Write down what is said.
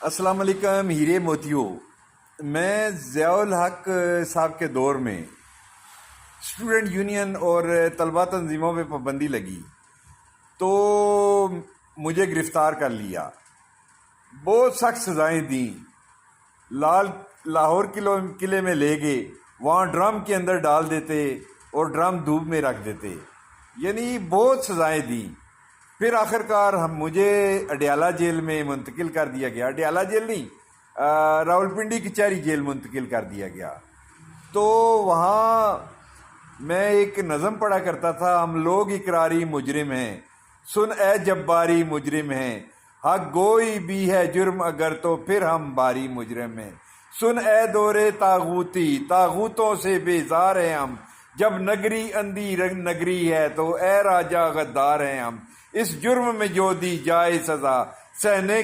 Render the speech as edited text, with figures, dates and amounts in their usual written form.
السلام علیکم ہیرے موتیو۔ میں ضیاء الحق صاحب کے دور میں اسٹوڈنٹ یونین اور طلبہ تنظیموں پہ پابندی لگی تو مجھے گرفتار کر لیا، بہت سخت سزائیں دیں، لاہور قلعے میں لے گئے، وہاں ڈرم کے اندر ڈال دیتے اور ڈرم دھوپ میں رکھ دیتے، یعنی بہت سزائیں دیں۔ پھر آخر کار مجھے اڈیالہ جیل میں منتقل کر دیا گیا، اڈیالہ جیل نہیں، راولپنڈی کچہری جیل منتقل کر دیا گیا۔ تو وہاں میں ایک نظم پڑھا کرتا تھا، ہم لوگ اقراری مجرم ہیں، سن اے جباری مجرم ہیں، حق گوئی بھی ہے جرم اگر تو پھر ہم باری مجرم ہیں، سن اے دور طاغوتی طاغوتوں سے بیزار ہیں ہم، جب نگری اندھی نگری ہے تو اے راجہ غدار ہیں ہم، اس جرم میں جو دی جائے سزا سہنے